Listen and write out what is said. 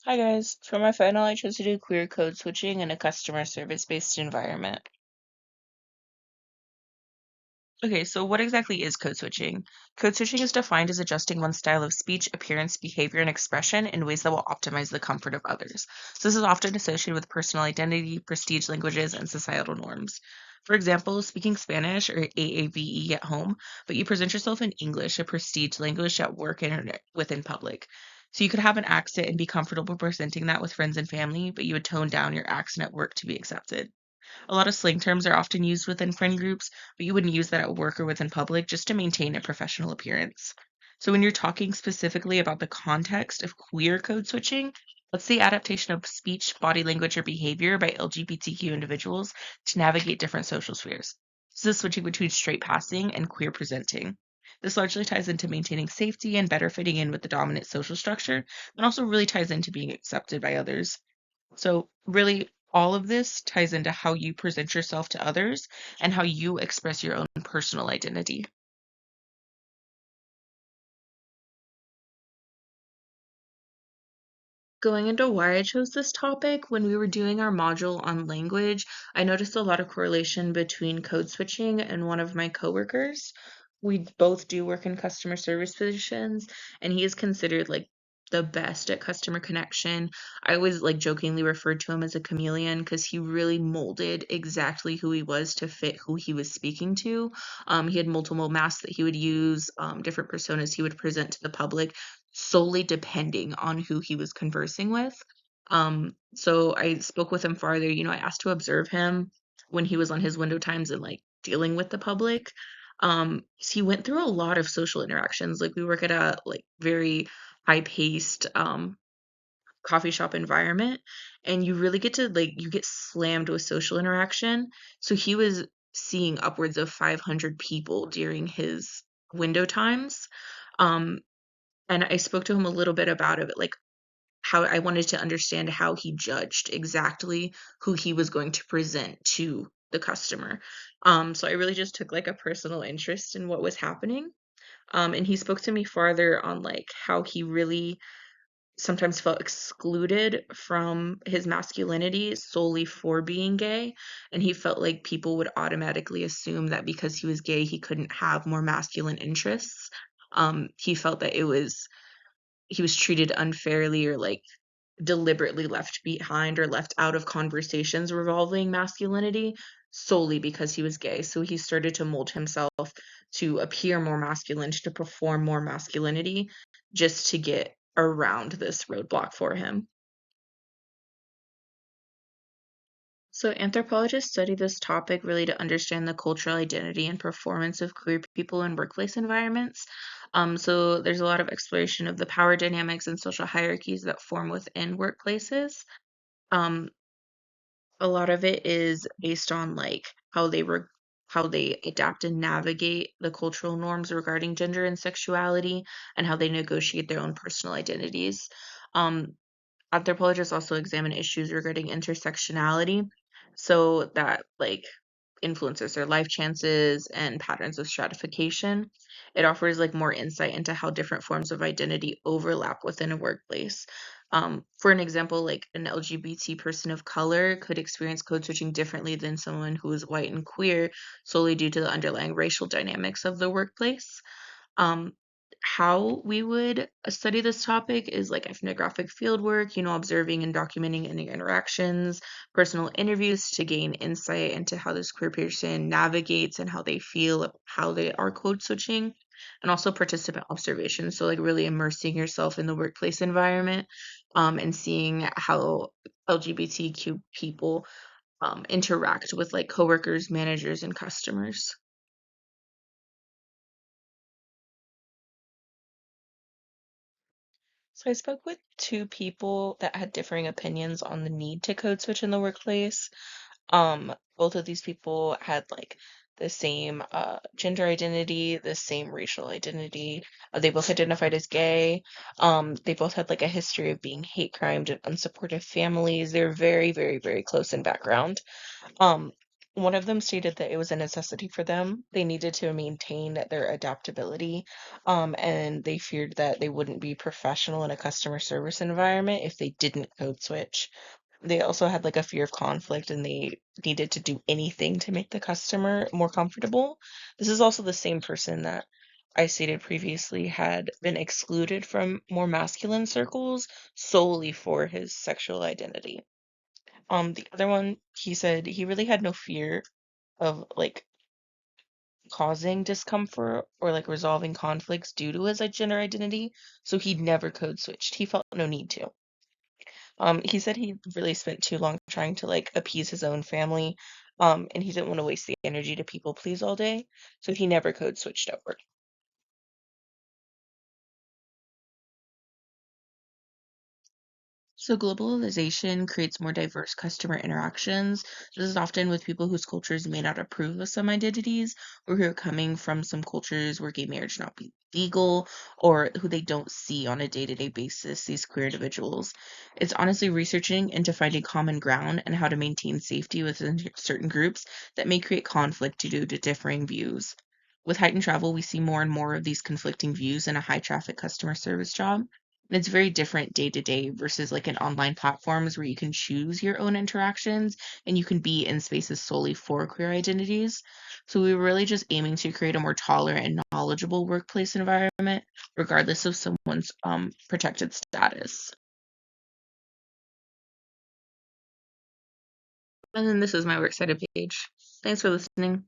Hi guys. For my final, I chose to do queer code switching in a customer service-based environment. Okay, so what exactly is code switching? Code switching is defined as adjusting one's style of speech, appearance, behavior, and expression in ways that will optimize the comfort of others. So this is often associated with personal identity, prestige languages, and societal norms. For example, speaking Spanish or AAVE at home, but you present yourself in English, a prestige language at work and within public. So you could have an accent and be comfortable presenting that with friends and family, but you would tone down your accent at work to be accepted. A lot of slang terms are often used within friend groups, but you wouldn't use that at work or within public just to maintain a professional appearance. So when you're talking specifically about the context of queer code switching, let's the adaptation of speech, body language, or behavior by LGBTQ individuals to navigate different social spheres. This is switching between straight passing and queer presenting. This largely ties into maintaining safety and better fitting in with the dominant social structure, and also really ties into being accepted by others. So, really, all of this ties into how you present yourself to others and how you express your own personal identity. Going into why I chose this topic, when we were doing our module on language, I noticed a lot of correlation between code switching and one of my coworkers. We both do work in customer service positions, and he is considered like the best at customer connection. I always like jokingly referred to him as a chameleon because he really molded exactly who he was to fit who he was speaking to. He had multiple masks that he would use, different personas he would present to the public solely depending on who he was conversing with. So I spoke with him farther. I asked to observe him when he was on his window times and like dealing with the public. He went through a lot of social interactions. Like we work at a like very high-paced coffee shop environment, and you really get to like you get slammed with social interaction. So he was seeing upwards of 500 people during his window times. Um, and I spoke to him a little bit about it, like how I wanted to understand how he judged exactly who he was going to present to the customer. So I really just took like a personal interest in what was happening. And he spoke to me farther on like how he really sometimes felt excluded from his masculinity solely for being gay. And he felt like people would automatically assume that because he was gay, he couldn't have more masculine interests. He felt that he was treated unfairly or like deliberately left behind or left out of conversations revolving masculinity solely because he was gay. So he started to mold himself to appear more masculine, to perform more masculinity, just to get around this roadblock for him. So, anthropologists study this topic really to understand the cultural identity and performance of queer people in workplace environments. So, there's a lot of exploration of the power dynamics and social hierarchies that form within workplaces. Um, a lot of it is based on like how they adapt and navigate the cultural norms regarding gender and sexuality and how they negotiate their own personal identities. Um, Anthropologists also examine issues regarding intersectionality, so that like influences their life chances and patterns of stratification. It offers like more insight into how different forms of identity overlap within a workplace. For an example, like an LGBT person of color could experience code switching differently than someone who is white and queer solely due to the underlying racial dynamics of the workplace. Um, how we would study this topic is like ethnographic fieldwork, observing and documenting any interactions, personal interviews to gain insight into how this queer person navigates and how they feel, how they are code switching, and also participant observation. So, like, really immersing yourself in the workplace environment and seeing how LGBTQ people interact with like coworkers, managers, and customers. So I spoke with two people that had differing opinions on the need to code switch in the workplace. Both of these people had like the same gender identity, the same racial identity. They both identified as gay. They both had like a history of being hate crimed and unsupportive families. They're very, very, very close in background. Um, One of them stated that it was a necessity for them. They needed to maintain their adaptability, and they feared that they wouldn't be professional in a customer service environment if they didn't code switch. They also had like a fear of conflict and they needed to do anything to make the customer more comfortable. This is also the same person that I stated previously had been excluded from more masculine circles solely for his sexual identity. The other one, he said he really had no fear of like causing discomfort or like resolving conflicts due to his gender identity, so he'd never code switched. He felt no need to. He said he really spent too long trying to like appease his own family, and he didn't want to waste the energy to people please all day, so he never code switched at work. So globalization creates more diverse customer interactions. This is often with people whose cultures may not approve of some identities, or who are coming from some cultures where gay marriage not be legal, or who they don't see on a day-to-day basis, these queer individuals. It's honestly researching into finding common ground and how to maintain safety within certain groups that may create conflict due to differing views. With heightened travel, we see more and more of these conflicting views in a high traffic customer service job. And it's very different day to day versus like in online platforms where you can choose your own interactions and you can be in spaces solely for queer identities. So we were really just aiming to create a more tolerant and knowledgeable workplace environment, regardless of someone's protected status. And then this is my works cited page. Thanks for listening.